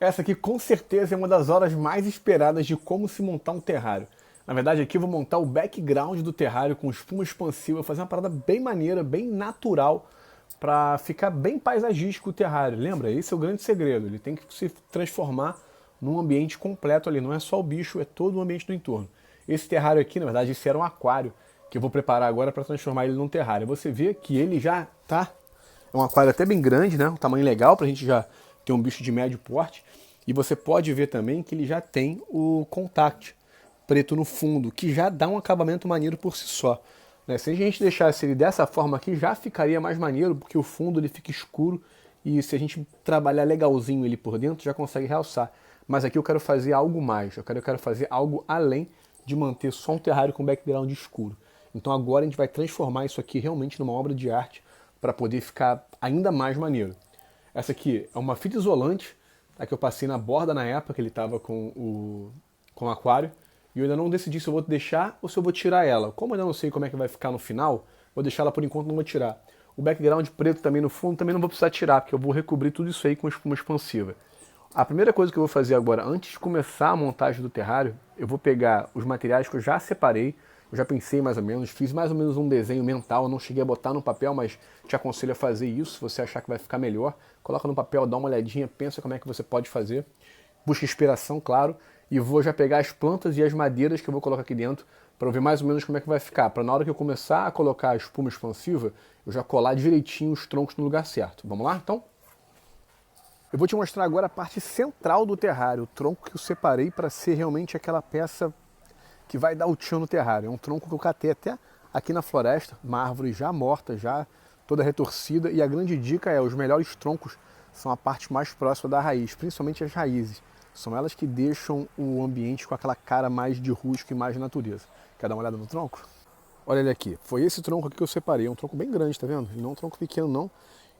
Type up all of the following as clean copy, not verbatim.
Essa aqui com certeza é uma das horas mais esperadas de como se montar um terrário. Na verdade aqui eu vou montar o background do terrário com espuma expansiva, fazer uma parada bem maneira, bem natural, para ficar bem paisagístico o terrário. Lembra? Esse é o grande segredo, ele tem que se transformar num ambiente completo ali, não é só o bicho, é todo o ambiente do entorno. Esse terrário aqui, na verdade, esse era um aquário, que eu vou preparar agora para transformar ele num terrário. Você vê que ele já tá, é um aquário até bem grande, né? Um tamanho legal pra gente já ter um bicho de médio porte. E você pode ver também que ele já tem o contact preto no fundo, que já dá um acabamento maneiro por si só. Né? Se a gente deixasse ele dessa forma aqui, já ficaria mais maneiro, porque o fundo ele fica escuro e se a gente trabalhar legalzinho ele por dentro, já consegue realçar. Mas aqui eu quero fazer algo mais, eu quero fazer algo além de manter só um terrário com background escuro. Então agora a gente vai transformar isso aqui realmente numa obra de arte para poder ficar ainda mais maneiro. Essa aqui é uma fita isolante, tá, que eu passei na borda na época que ele estava com o aquário. E eu ainda não decidi se eu vou deixar ou se eu vou tirar ela. Como eu ainda não sei como é que vai ficar no final, vou deixar ela por enquanto, não vou tirar. O background preto também no fundo também não vou precisar tirar, porque eu vou recobrir tudo isso aí com espuma expansiva. A primeira coisa que eu vou fazer agora, antes de começar a montagem do terrário, eu vou pegar os materiais que eu já separei, eu já pensei mais ou menos, fiz mais ou menos um desenho mental, eu não cheguei a botar no papel, mas te aconselho a fazer isso, se você achar que vai ficar melhor. Coloca no papel, dá uma olhadinha, pensa como é que você pode fazer. Busca inspiração, claro, e vou já pegar as plantas e as madeiras que eu vou colocar aqui dentro para ver mais ou menos como é que vai ficar, para na hora que eu começar a colocar a espuma expansiva, eu já colar direitinho os troncos no lugar certo. Vamos lá, então? Eu vou te mostrar agora a parte central do terrário, o tronco que eu separei para ser realmente aquela peça que vai dar o tchan no terrário. É um tronco que eu catei até aqui na floresta, uma árvore já morta, já toda retorcida, e a grande dica é, os melhores troncos são a parte mais próxima da raiz, principalmente as raízes. São elas que deixam o ambiente com aquela cara mais de rústico e mais de natureza. Quer dar uma olhada no tronco? Olha ele aqui, foi esse tronco aqui que eu separei, é um tronco bem grande, tá vendo? Não é um tronco pequeno não.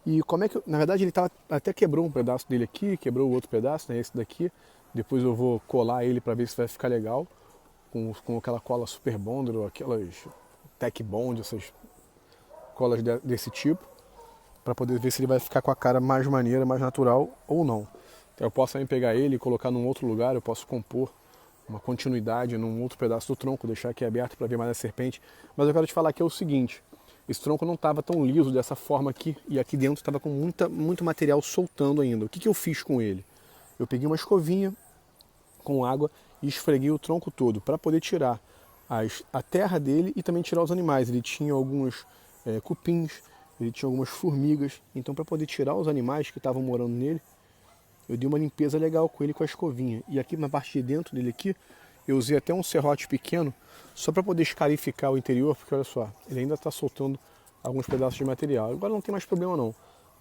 E como é que, na verdade ele até quebrou um pedaço dele aqui, quebrou o outro pedaço, né, esse daqui. Depois eu vou colar ele para ver se vai ficar legal, com aquela cola Super Bonder ou aquelas Tech Bond, essas colas desse tipo, para poder ver se ele vai ficar com a cara mais maneira, mais natural ou não. Então eu posso também pegar ele e colocar num outro lugar, eu posso compor uma continuidade num outro pedaço do tronco, deixar aqui aberto para ver mais a serpente. Mas eu quero te falar que é o seguinte, esse tronco não estava tão liso dessa forma aqui, e aqui dentro estava com muito material soltando ainda. O que eu fiz com ele? Eu peguei uma escovinha com água e esfreguei o tronco todo para poder tirar a terra dele e também tirar os animais. Ele tinha alguns cupins, ele tinha algumas formigas, então para poder tirar os animais que estavam morando nele, eu dei uma limpeza legal com ele com a escovinha. E aqui na parte de dentro dele aqui, eu usei até um serrote pequeno, só para poder escarificar o interior, porque olha só, ele ainda está soltando alguns pedaços de material. Agora não tem mais problema não,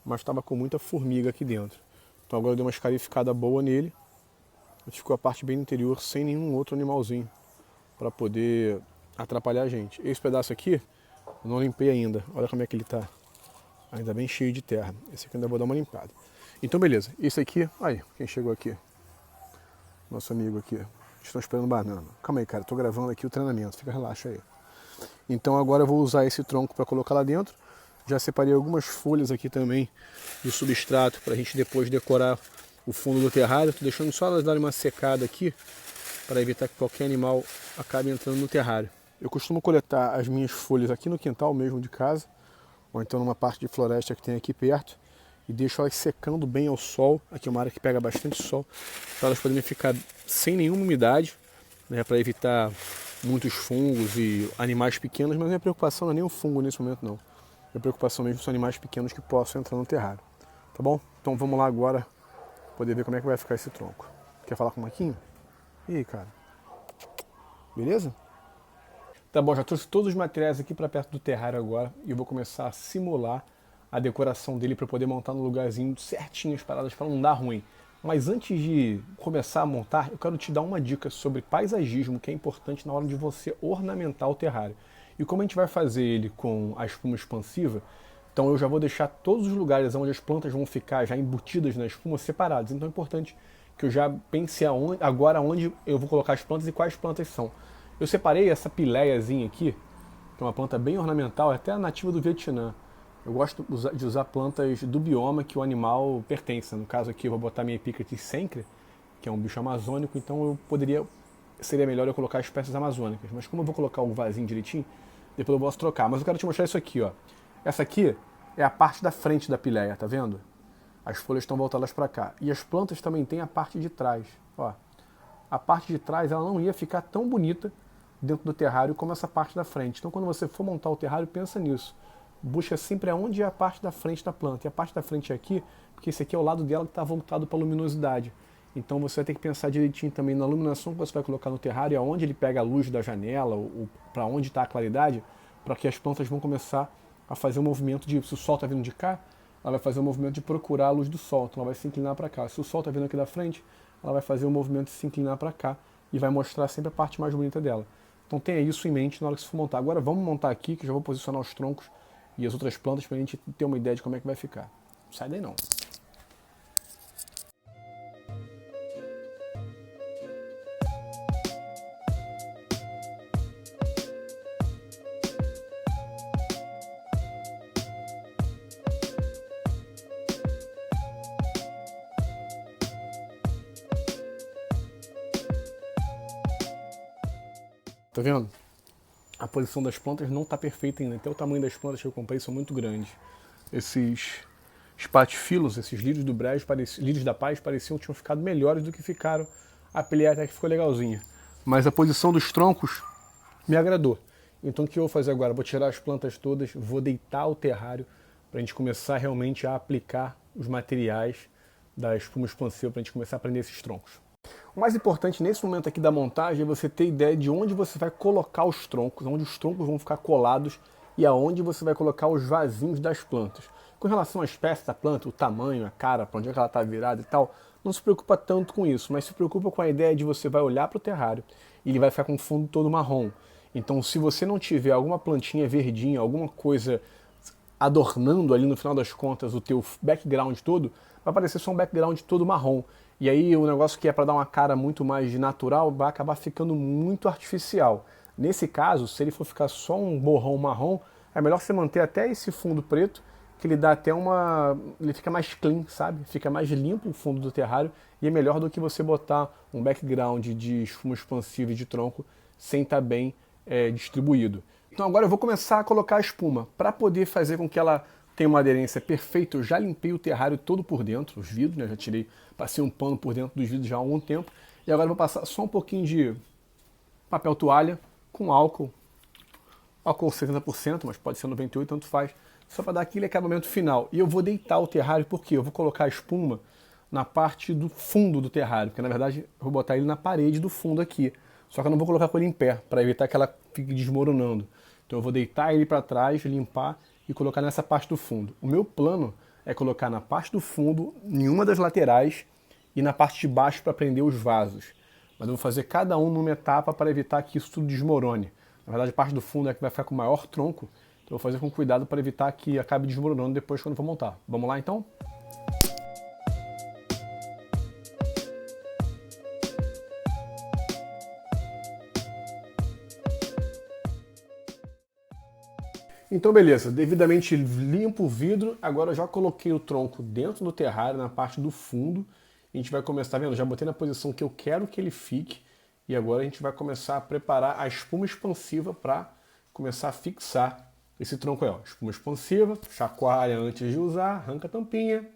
mas estava com muita formiga aqui dentro. Então agora eu dei uma escarificada boa nele, ficou a parte bem interior sem nenhum outro animalzinho, para poder atrapalhar a gente. Esse pedaço aqui, eu não limpei ainda, olha como é que ele está, ainda bem cheio de terra. Esse aqui eu ainda vou dar uma limpada. Então beleza, esse aqui, aí, quem chegou aqui? Nosso amigo aqui. Estão esperando banana. Calma aí, cara, tô gravando aqui o treinamento, fica relaxa aí. Então agora eu vou usar esse tronco para colocar lá dentro. Já separei algumas folhas aqui também do substrato para a gente depois decorar o fundo do terrário. Tô deixando só elas darem uma secada aqui para evitar que qualquer animal acabe entrando no terrário. Eu costumo coletar as minhas folhas aqui no quintal mesmo de casa, ou então numa parte de floresta que tem aqui perto, e deixo elas secando bem ao sol. Aqui é uma área que pega bastante sol, para elas poderem ficar sem nenhuma umidade, né, para evitar muitos fungos e animais pequenos, mas minha preocupação não é nem o fungo nesse momento não. Minha preocupação mesmo são animais pequenos que possam entrar no terrário. Tá bom? Então vamos lá agora poder ver como é que vai ficar esse tronco. Quer falar com o Marquinho? E aí, cara? Beleza? Tá bom, já trouxe todos os materiais aqui para perto do terrário agora e eu vou começar a simular a decoração dele para poder montar no lugarzinho certinho as paradas para não dar ruim. Mas antes de começar a montar, eu quero te dar uma dica sobre paisagismo que é importante na hora de você ornamentar o terrário. E como a gente vai fazer ele com a espuma expansiva, então eu já vou deixar todos os lugares onde as plantas vão ficar já embutidas na espuma separados. Então é importante que eu já pense agora onde eu vou colocar as plantas e quais plantas são. Eu separei essa pileiazinha aqui, que é uma planta bem ornamental, é até nativa do Vietnã. Eu gosto de usar plantas do bioma que o animal pertence. No caso aqui eu vou botar minha Epicrates cencre, que é um bicho amazônico, então seria melhor eu colocar espécies amazônicas. Mas como eu vou colocar o vasinho direitinho, depois eu posso trocar. Mas eu quero te mostrar isso aqui, ó. Essa aqui é a parte da frente da pileia, tá vendo? As folhas estão voltadas para cá. E as plantas também têm a parte de trás, ó. A parte de trás ela não ia ficar tão bonita dentro do terrário como essa parte da frente. Então quando você for montar o terrário, pensa nisso. Busca sempre aonde é a parte da frente da planta. E a parte da frente é aqui, porque esse aqui é o lado dela que está voltado para a luminosidade. Então você vai ter que pensar direitinho também na iluminação que você vai colocar no terrário, aonde ele pega a luz da janela, ou para onde está a claridade, para que as plantas vão começar a fazer um movimento de, se o sol está vindo de cá, ela vai fazer um movimento de procurar a luz do sol, então ela vai se inclinar para cá. Se o sol está vindo aqui da frente, ela vai fazer um movimento de se inclinar para cá e vai mostrar sempre a parte mais bonita dela. Então tenha isso em mente na hora que você for montar. Agora vamos montar aqui, que eu já vou posicionar os troncos e as outras plantas para a gente ter uma ideia de como é que vai ficar. Não sai daí não. Tá vendo? A posição das plantas não está perfeita ainda. Até o tamanho das plantas que eu comprei são muito grandes. Esses espatifilos, esses lírios do brejo, lírios da paz, pareciam que tinham ficado melhores do que ficaram. A pileia até que ficou legalzinha. Mas a posição dos troncos me agradou. Então o que eu vou fazer agora? Vou tirar as plantas todas, vou deitar o terrário para a gente começar realmente a aplicar os materiais da espuma expansiva para a gente começar a prender esses troncos. O mais importante nesse momento aqui da montagem é você ter ideia de onde você vai colocar os troncos, onde os troncos vão ficar colados e aonde você vai colocar os vasinhos das plantas. Com relação à espécie da planta, o tamanho, a cara, para onde é que ela está virada e tal, não se preocupa tanto com isso, mas se preocupa com a ideia de você vai olhar para o terrário e ele vai ficar com o fundo todo marrom. Então se você não tiver alguma plantinha verdinha, alguma coisa adornando ali no final das contas o teu background todo, vai parecer só um background todo marrom. E aí o negócio que é para dar uma cara muito mais natural vai acabar ficando muito artificial. Nesse caso, se ele for ficar só um borrão marrom, é melhor você manter até esse fundo preto, que ele dá até uma... ele fica mais clean, sabe? Fica mais limpo o fundo do terrário e é melhor do que você botar um background de espuma expansiva e de tronco sem estar bem distribuído. Então agora eu vou começar a colocar a espuma. Para poder fazer com que ela tenha uma aderência perfeita, eu já limpei o terrário todo por dentro, os vidros, né? Já tirei, passei um pano por dentro dos vidros já há algum tempo. E agora eu vou passar só um pouquinho de papel toalha com álcool 70%, mas pode ser 98%, tanto faz, só para dar aquele acabamento final. E eu vou deitar o terrário, porque eu vou colocar a espuma na parte do fundo do terrário, porque na verdade eu vou botar ele na parede do fundo aqui. Só que eu não vou colocar com ele em pé, para evitar que ela fique desmoronando. Então eu vou deitar ele para trás, limpar e colocar nessa parte do fundo. O meu plano é colocar na parte do fundo, em uma das laterais, e na parte de baixo para prender os vasos. Mas eu vou fazer cada um numa etapa para evitar que isso tudo desmorone. Na verdade, a parte do fundo é que vai ficar com o maior tronco, então eu vou fazer com cuidado para evitar que acabe desmoronando depois quando for montar. Vamos lá então? Então beleza, devidamente limpo o vidro, agora eu já coloquei o tronco dentro do terrário, na parte do fundo. A gente vai começar, tá vendo? Já botei na posição que eu quero que ele fique. E agora a gente vai começar a preparar a espuma expansiva para começar a fixar esse tronco aí, ó. Espuma expansiva, chacoalha antes de usar, arranca a tampinha,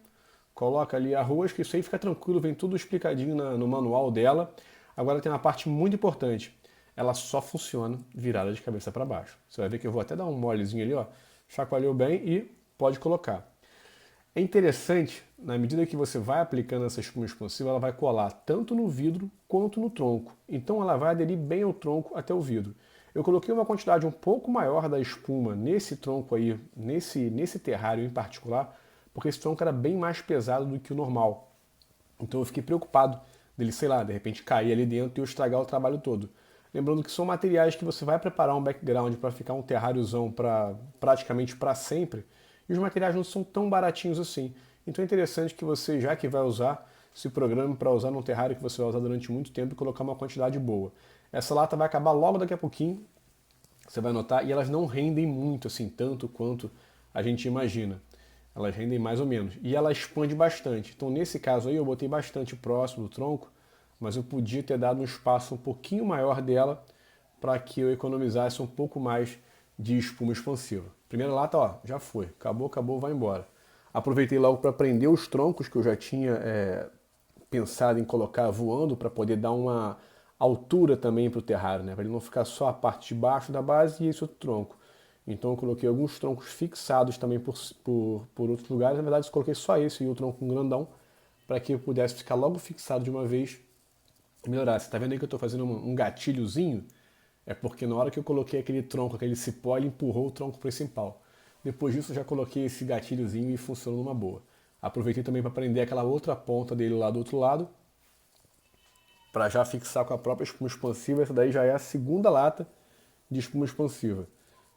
coloca ali a rosca, isso aí fica tranquilo, vem tudo explicadinho no manual dela. Agora tem uma parte muito importante. Ela só funciona virada de cabeça para baixo. Você vai ver que eu vou até dar um molezinho ali, ó, chacoalhou bem e pode colocar. É interessante, na medida que você vai aplicando essa espuma expansiva, ela vai colar tanto no vidro quanto no tronco. Então ela vai aderir bem ao tronco até o vidro. Eu coloquei uma quantidade um pouco maior da espuma nesse tronco aí, nesse terrário em particular, porque esse tronco era bem mais pesado do que o normal. Então eu fiquei preocupado dele, sei lá, de repente cair ali dentro e eu estragar o trabalho todo. Lembrando que são materiais que você vai preparar um background para ficar um terráriozão praticamente para sempre, e os materiais não são tão baratinhos assim. Então é interessante que você, já que vai usar, se programe para usar num terrário que você vai usar durante muito tempo e colocar uma quantidade boa. Essa lata vai acabar logo daqui a pouquinho, você vai notar, e elas não rendem muito, assim, tanto quanto a gente imagina. Elas rendem mais ou menos. E ela expande bastante. Então, nesse caso aí, eu botei bastante próximo do tronco, mas eu podia ter dado um espaço um pouquinho maior dela para que eu economizasse um pouco mais de espuma expansiva. Primeira lata, ó, já foi. Acabou, acabou, vai embora. Aproveitei logo para prender os troncos que eu já tinha pensado em colocar voando para poder dar uma altura também para o terrário, né? Para ele não ficar só a parte de baixo da base e esse outro tronco. Então eu coloquei alguns troncos fixados também por outros lugares. Na verdade, eu coloquei só esse e o tronco grandão para que eu pudesse ficar logo fixado de uma vez e melhorar. Você está vendo aí que eu estou fazendo um gatilhozinho? É porque na hora que eu coloquei aquele tronco, aquele cipó, ele empurrou o tronco principal. Depois disso eu já coloquei esse gatilhozinho e funcionou numa boa. Aproveitei também para prender aquela outra ponta dele lá do outro lado, para já fixar com a própria espuma expansiva. Essa daí já é a segunda lata de espuma expansiva.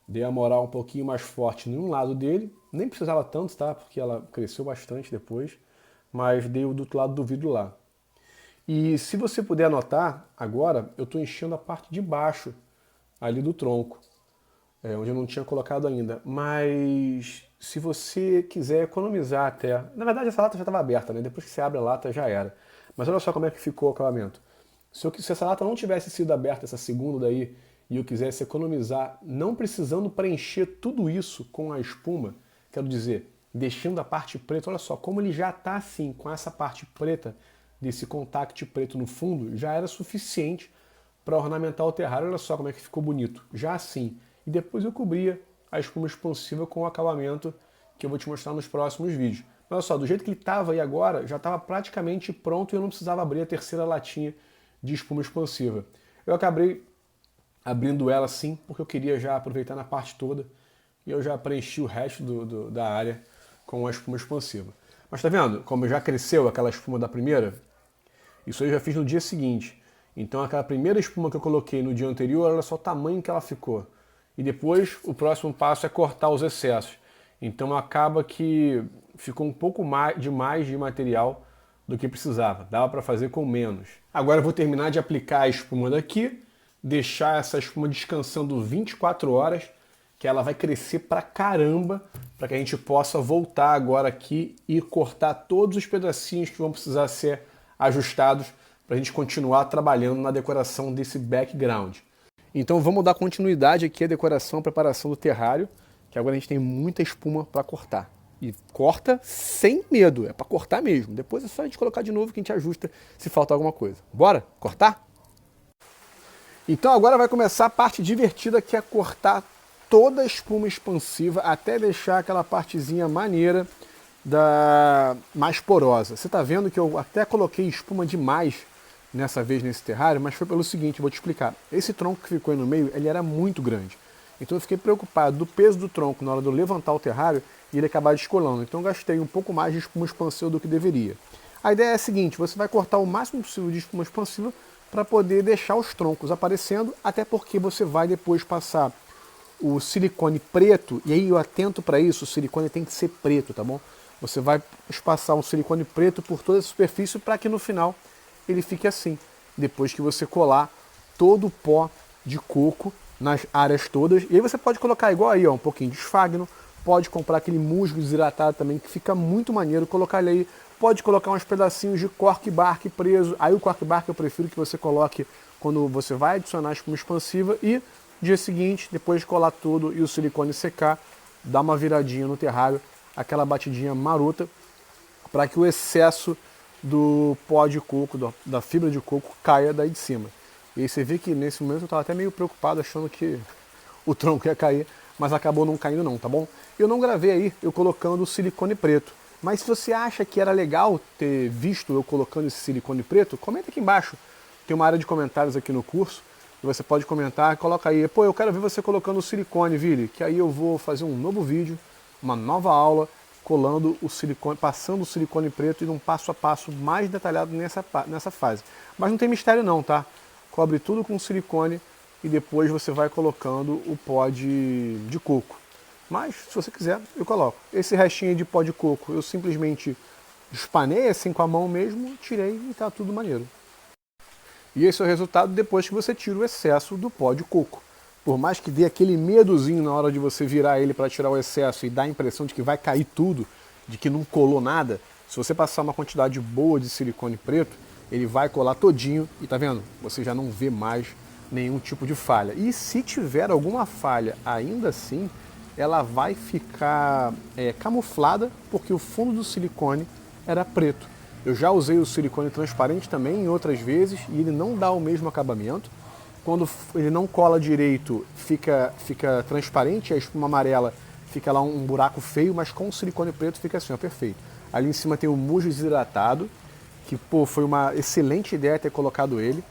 Dei a moral um pouquinho mais forte em um lado dele, nem precisava tanto, tá? Porque ela cresceu bastante depois, mas dei o do outro lado do vidro lá. E se você puder notar, agora eu estou enchendo a parte de baixo ali do tronco, onde eu não tinha colocado ainda. Mas se você quiser economizar até... Na verdade essa lata já estava aberta, né? Depois que você abre a lata já era. Mas olha só como é que ficou o acabamento. Se essa lata não tivesse sido aberta, essa segunda daí, e eu quisesse economizar, não precisando preencher tudo isso com a espuma, quero dizer, deixando a parte preta, olha só, como ele já está assim, com essa parte preta, desse contact preto no fundo, já era suficiente para ornamentar o terrário. Olha só como é que ficou bonito, já assim. E depois eu cobria a espuma expansiva com o acabamento que eu vou te mostrar nos próximos vídeos. Mas olha só, do jeito que ele estava aí agora, já estava praticamente pronto e eu não precisava abrir a terceira latinha de espuma expansiva. Eu acabei abrindo ela assim, porque eu queria já aproveitar na parte toda e eu já preenchi o resto da área com a espuma expansiva. Mas tá vendo como já cresceu aquela espuma da primeira? Isso aí eu já fiz no dia seguinte. Então aquela primeira espuma que eu coloquei no dia anterior, olha só o tamanho que ela ficou. E depois o próximo passo é cortar os excessos. Então acaba que ficou um pouco mais de material do que precisava. Dava para fazer com menos. Agora eu vou terminar de aplicar a espuma daqui, deixar essa espuma descansando 24 horas, que ela vai crescer pra caramba, para que a gente possa voltar agora aqui e cortar todos os pedacinhos que vão precisar ser ajustados para a gente continuar trabalhando na decoração desse background. Então vamos dar continuidade aqui à decoração, à preparação do terrário, que agora a gente tem muita espuma para cortar. E corta sem medo, é para cortar mesmo. Depois é só a gente colocar de novo que a gente ajusta se faltar alguma coisa. Bora cortar? Então agora vai começar a parte divertida, que é cortar toda a espuma expansiva até deixar aquela partezinha maneira mais porosa. Você está vendo que eu até coloquei espuma demais nessa vez nesse terrário, mas foi pelo seguinte, vou te explicar. Esse tronco que ficou aí no meio, ele era muito grande. Então eu fiquei preocupado do peso do tronco na hora de eu levantar o terrário e ele acabar descolando. Então eu gastei um pouco mais de espuma expansiva do que deveria. A ideia é a seguinte, você vai cortar o máximo possível de espuma expansiva para poder deixar os troncos aparecendo, até porque você vai depois passar o silicone preto, e aí eu atento para isso, o silicone tem que ser preto, tá bom? Você vai passar um silicone preto por toda a superfície para que no final ele fique assim, depois que você colar todo o pó de coco nas áreas todas. E aí você pode colocar igual aí, ó, um pouquinho de esfagno, pode comprar aquele musgo desidratado também, que fica muito maneiro, colocar ele aí. Pode colocar uns pedacinhos de cork bark preso. Aí o cork bark eu prefiro que você coloque quando você vai adicionar a espuma expansiva. E dia seguinte, depois de colar tudo e o silicone secar, dá uma viradinha no terrário, aquela batidinha marota, para que o excesso do pó de coco, da fibra de coco, caia daí de cima. E aí você vê que nesse momento eu estava até meio preocupado, achando que o tronco ia cair, mas acabou não caindo não, tá bom? Eu não gravei aí eu colocando o silicone preto. Mas se você acha que era legal ter visto eu colocando esse silicone preto, comenta aqui embaixo. Tem uma área de comentários aqui no curso, e você pode comentar, coloca aí, pô, eu quero ver você colocando o silicone, Vili, que aí eu vou fazer um novo vídeo, uma nova aula, colando o silicone, passando o silicone preto e um passo a passo mais detalhado nessa fase. Mas não tem mistério não, tá? Cobre tudo com silicone e depois você vai colocando o pó de coco. Mas, se você quiser, eu coloco. Esse restinho de pó de coco, eu simplesmente espanei assim com a mão mesmo, tirei e tá tudo maneiro. E esse é o resultado depois que você tira o excesso do pó de coco. por mais que dê aquele medozinho na hora de você virar ele para tirar o excesso e dar a impressão de que vai cair tudo, de que não colou nada, se você passar uma quantidade boa de silicone preto, ele vai colar todinho e tá vendo? Você já não vê mais nenhum tipo de falha. E se tiver alguma falha, ainda assim, ela vai ficar camuflada porque o fundo do silicone era preto. Eu já usei o silicone transparente também em outras vezes e ele não dá o mesmo acabamento. Quando ele não cola direito, fica transparente, a espuma amarela fica lá um buraco feio, mas com o silicone preto fica assim, ó, perfeito. Ali em cima tem o musgo desidratado, que pô, foi uma excelente ideia ter colocado ele.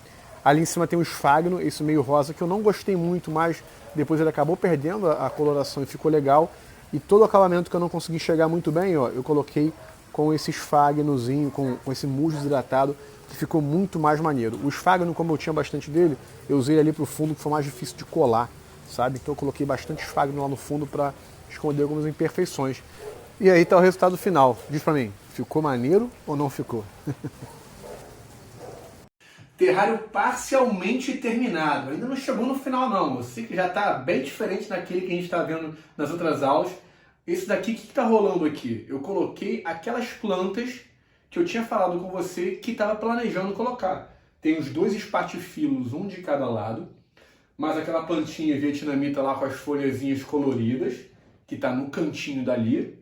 Ali em cima tem o esfagno, esse meio rosa, que eu não gostei muito, mas depois ele acabou perdendo a coloração e ficou legal. E todo o acabamento que eu não consegui enxergar muito bem, ó, eu coloquei com esse esfagnozinho, com esse musgo desidratado, que ficou muito mais maneiro. O esfagno, como eu tinha bastante dele, eu usei ali pro fundo, que foi mais difícil de colar, sabe? Então eu coloquei bastante esfagno lá no fundo para esconder algumas imperfeições. E aí tá o resultado final. Diz pra mim, ficou maneiro ou não ficou? Terrário parcialmente terminado. Ainda não chegou no final não. Eu sei que já está bem diferente daquele que a gente está vendo nas outras aulas. Esse daqui, o que está rolando aqui? Eu coloquei aquelas plantas que eu tinha falado com você que estava planejando colocar. Tem os 2 espatifilos, um de cada lado, mais aquela plantinha vietnamita lá com as folhazinhas coloridas, que está no cantinho dali.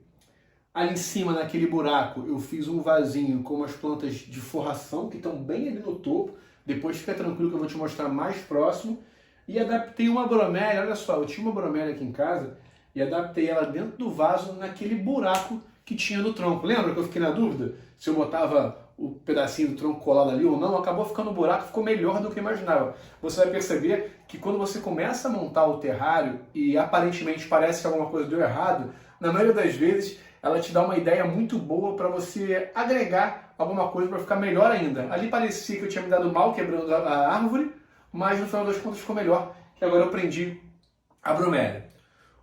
Ali em cima, naquele buraco, eu fiz um vasinho com umas plantas de forração que estão bem ali no topo. Depois fica tranquilo que eu vou te mostrar mais próximo. E adaptei uma bromélia, olha só, eu tinha uma bromélia aqui em casa e adaptei ela dentro do vaso naquele buraco que tinha no tronco. Lembra que eu fiquei na dúvida se eu botava o pedacinho do tronco colado ali ou não? Acabou ficando um buraco, ficou melhor do que eu imaginava. Você vai perceber que quando você começa a montar o terrário e aparentemente parece que alguma coisa deu errado, na maioria das vezes ela te dá uma ideia muito boa para você agregar alguma coisa para ficar melhor ainda. Ali parecia que eu tinha me dado mal quebrando a árvore, mas no final das contas ficou melhor, que agora eu prendi a bromélia.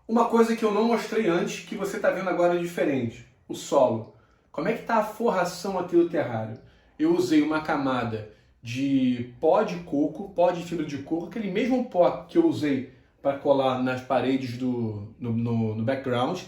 Uma coisa que eu não mostrei antes, que você está vendo agora diferente, o solo. Como é que está a forração aqui do terrário? Eu usei uma camada de pó de coco, pó de fibra de coco, aquele mesmo pó que eu usei para colar nas paredes no background,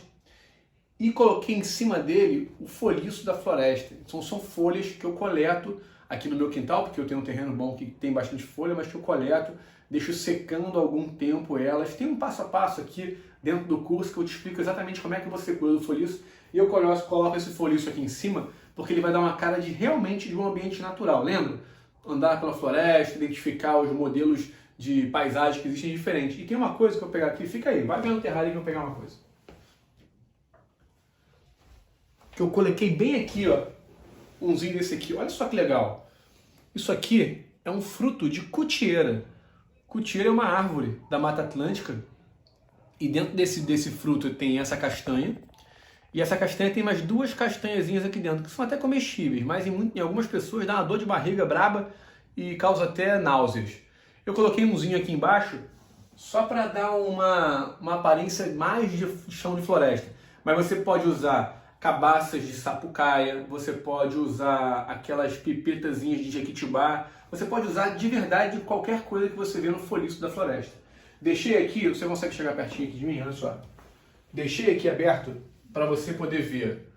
e coloquei em cima dele o folhiço da floresta. Então são folhas que eu coleto aqui no meu quintal, porque eu tenho um terreno bom que tem bastante folha, mas que eu coleto, deixo secando algum tempo elas. Tem um passo a passo aqui dentro do curso que eu te explico exatamente como é que você cuida do folhiço. E eu coloco esse folhiço aqui em cima, porque ele vai dar uma cara de realmente de um ambiente natural. Lembra? Andar pela floresta, identificar os modelos de paisagem que existem diferentes. E tem uma coisa que eu vou pegar aqui, fica aí, vai vendo o terrário que eu vou pegar uma coisa. Que eu coloquei bem aqui, ó, umzinho desse aqui. Olha só que legal. Isso aqui é um fruto de cutieira. Cutieira é uma árvore da Mata Atlântica e dentro desse fruto tem essa castanha. E essa castanha tem mais 2 castanhazinhas aqui dentro, que são até comestíveis, mas em algumas pessoas dá uma dor de barriga braba e causa até náuseas. Eu coloquei umzinho aqui embaixo só para dar uma aparência mais de chão de floresta. Mas você pode usar cabaças de sapucaia, você pode usar aquelas pipetazinhas de jequitibá, você pode usar de verdade qualquer coisa que você vê no folhiço da floresta. Deixei aqui, você consegue chegar pertinho aqui de mim? Olha só. Deixei aqui aberto para você poder ver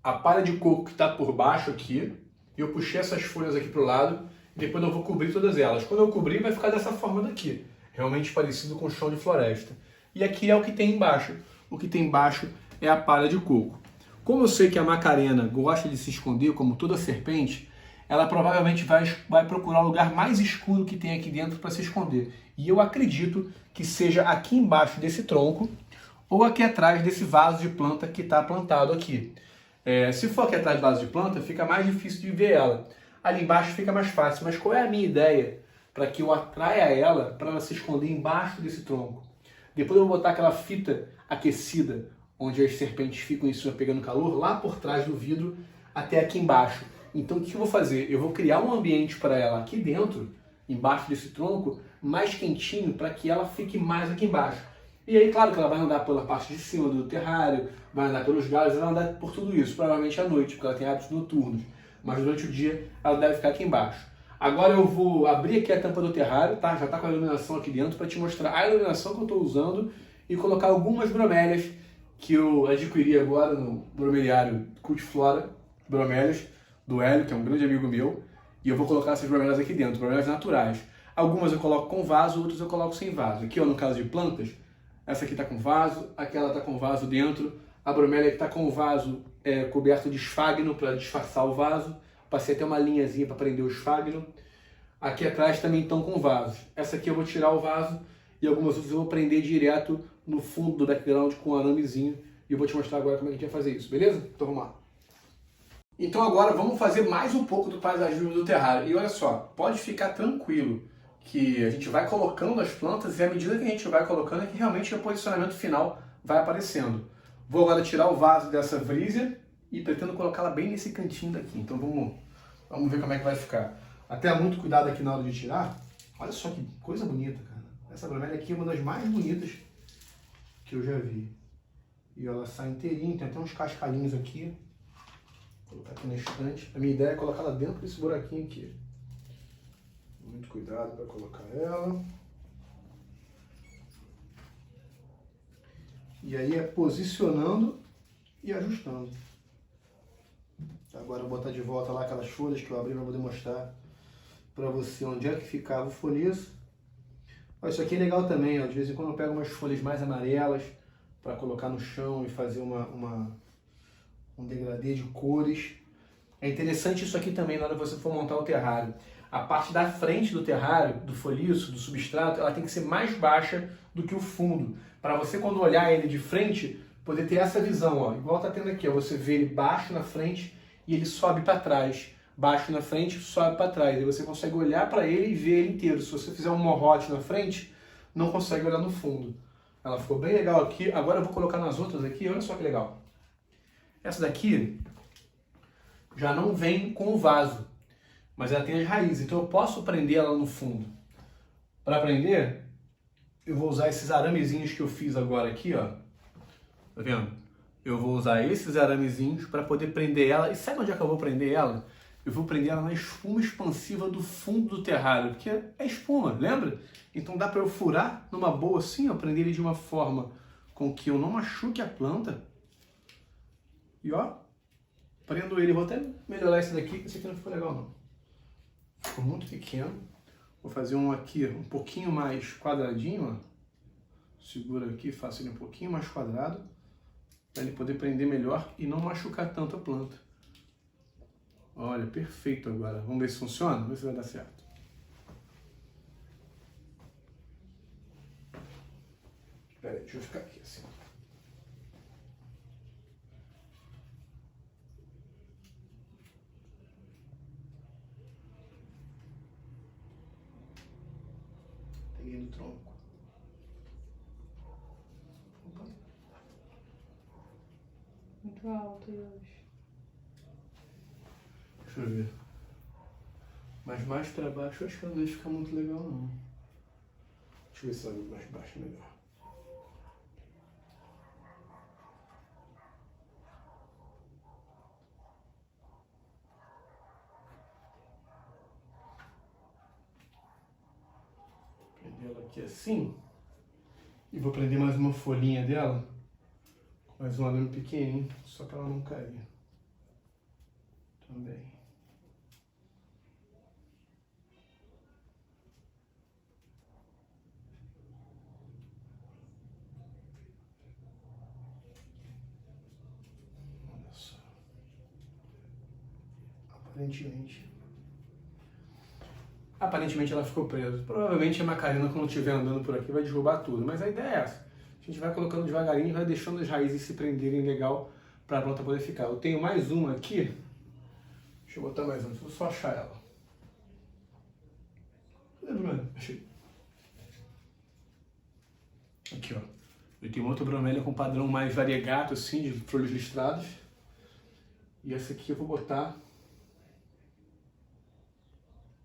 a palha de coco que está por baixo aqui. Eu puxei essas folhas aqui para o lado e depois eu vou cobrir todas elas. Quando eu cobrir vai ficar dessa forma daqui, realmente parecido com o chão de floresta. E aqui é o que tem embaixo. O que tem embaixo é a palha de coco. Como eu sei que a Macarena gosta de se esconder, como toda serpente, ela provavelmente vai procurar o lugar mais escuro que tem aqui dentro para se esconder. E eu acredito que seja aqui embaixo desse tronco ou aqui atrás desse vaso de planta que está plantado aqui. Se for aqui atrás do vaso de planta, fica mais difícil de ver ela. Ali embaixo fica mais fácil. Mas qual é a minha ideia para que eu atraia ela para ela se esconder embaixo desse tronco? Depois eu vou botar aquela fita aquecida onde as serpentes ficam em cima pegando calor, lá por trás do vidro até aqui embaixo. Então o que eu vou fazer? Eu vou criar um ambiente para ela aqui dentro, embaixo desse tronco, mais quentinho, para que ela fique mais aqui embaixo. E aí, claro que ela vai andar pela parte de cima do terrário, vai andar pelos galhos, ela vai andar por tudo isso, provavelmente à noite, porque ela tem hábitos noturnos. Mas durante o dia ela deve ficar aqui embaixo. Agora eu vou abrir aqui a tampa do terrário, tá? Já está com a iluminação aqui dentro para te mostrar a iluminação que eu estou usando e colocar algumas bromélias que eu adquiri agora no bromeliário Cultiflora Bromélias do Hélio, que é um grande amigo meu, e eu vou colocar essas bromélias aqui dentro, bromélias naturais. Algumas eu coloco com vaso, outras eu coloco sem vaso. Aqui, ó, no caso de plantas, essa aqui está com vaso, aquela está com vaso dentro, a bromélia que está com o vaso coberto de esfagno para disfarçar o vaso. Passei até uma linhazinha para prender o esfagno. Aqui atrás também estão com vasos. Essa aqui eu vou tirar o vaso e algumas outras eu vou prender direto no fundo do background com um aramezinho. E eu vou te mostrar agora como é que a gente vai fazer isso, beleza? Então vamos lá. Então agora vamos fazer mais um pouco do paisagismo do terrário. E olha só, pode ficar tranquilo que a gente vai colocando as plantas e à medida que a gente vai colocando é que realmente o posicionamento final vai aparecendo. Vou agora tirar o vaso dessa freezer e pretendo colocá-la bem nesse cantinho daqui. Então vamos ver como é que vai ficar. Até muito cuidado aqui na hora de tirar. Olha só que coisa bonita, cara. Essa bromélia aqui é uma das mais bonitas que eu já vi. E ela sai inteirinha, tem até uns cascalhinhos aqui. Vou colocar aqui na estante. A minha ideia é colocá-la dentro desse buraquinho aqui. Muito cuidado para colocar ela. E aí é posicionando e ajustando. Agora eu vou botar de volta lá aquelas folhas que eu abri para poder mostrar para você onde é que ficava o folheço. Isso aqui é legal também, ó. De vez em quando eu pego umas folhas mais amarelas para colocar no chão e fazer um degradê de cores. É interessante isso aqui também na hora que você for montar o terrário. A parte da frente do terrário, do folhiço, do substrato, ela tem que ser mais baixa do que o fundo. Para você, quando olhar ele de frente, poder ter essa visão, ó. Igual tá tendo aqui, ó. Você vê ele baixo na frente e ele sobe para trás. Baixo na frente, sobe para trás. Aí você consegue olhar para ele e ver ele inteiro. Se você fizer um morrote na frente, não consegue olhar no fundo. Ela ficou bem legal aqui. Agora eu vou colocar nas outras aqui. Olha só que legal. Essa daqui já não vem com o vaso, mas ela tem as raízes. Então eu posso prender ela no fundo. Para prender, eu vou usar esses aramezinhos que eu fiz agora aqui, ó. Tá vendo? Eu vou usar esses aramezinhos para poder prender ela. E sabe onde é que eu vou prender ela? Eu vou prender ela na espuma expansiva do fundo do terrário, porque é espuma, lembra? Então dá para eu furar numa boa assim, ó, prender ele de uma forma com que eu não machuque a planta. E ó, prendo ele. Vou até melhorar esse daqui, esse aqui não ficou legal não. Ficou muito pequeno. Vou fazer um aqui um pouquinho mais quadradinho, ó. Segura aqui, faço ele um pouquinho mais quadrado, para ele poder prender melhor e não machucar tanto a planta. Olha, perfeito agora. Vamos ver se funciona? Vamos ver se vai dar certo. Espera aí, deixa eu ficar aqui assim. Peguei no tronco. Opa. Muito alto hoje. Deixa eu ver. Mas mais pra baixo eu acho que não vai ficar muito legal não. Deixa eu ver se ela mais baixo é melhor. Prender ela aqui assim. E vou prender mais uma folhinha dela. Com mais um arame pequenininho, só para ela não cair. Também. Olha só. Aparentemente ela ficou presa. Provavelmente a Macarena, quando estiver andando por aqui, vai derrubar tudo. Mas a ideia é essa. A gente vai colocando devagarinho e vai deixando as raízes se prenderem legal para a planta poder ficar. Eu tenho mais uma aqui. Deixa eu botar mais uma, deixa eu só achar ela. Cadê, Bruno? Achei. Aqui, ó. Eu tenho outra bromélia com padrão mais variegato, assim, de folhas listradas. E essa aqui eu vou botar.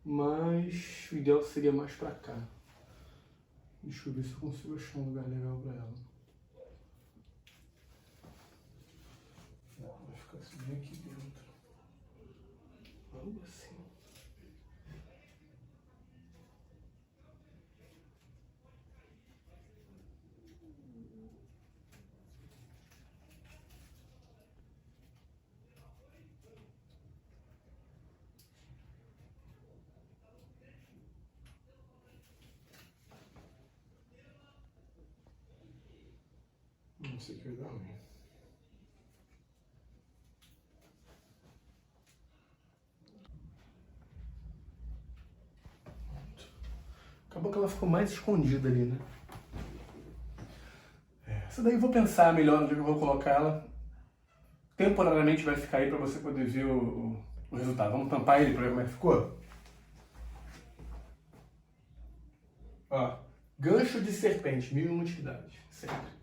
Mas o ideal seria mais pra cá. Deixa eu ver se eu consigo achar um lugar legal pra ela. Vai ficar assim bem aqui dentro. Algo assim. Isso aqui vai dar ruim. Acabou que ela ficou mais escondida ali, né? Essa daí eu vou pensar melhor onde eu vou colocar ela. Temporariamente vai ficar aí para você poder ver o resultado. Vamos tampar ele para ver como é que ficou? Ó, gancho de serpente, 1001 utilidades, sempre.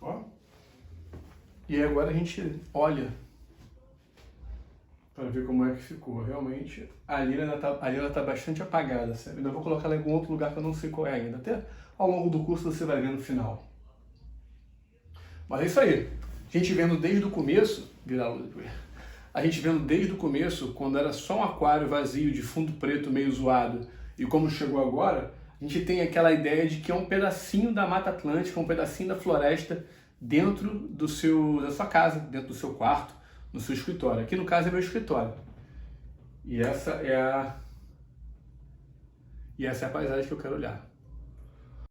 Ó. E aí agora a gente olha para ver como é que ficou. Realmente, ali ela tá bastante apagada, sabe? Ainda vou colocar ela em algum outro lugar que eu não sei qual é ainda. Até ao longo do curso você vai ver no final. Mas é isso aí. A gente vendo desde o começo, a gente vendo desde o começo, quando era só um aquário vazio, de fundo preto, meio zoado, e como chegou agora, a gente tem aquela ideia de que é um pedacinho da Mata Atlântica, um pedacinho da floresta dentro da sua casa, dentro do seu quarto, no seu escritório. Aqui no caso é meu escritório. E essa é a paisagem que eu quero olhar.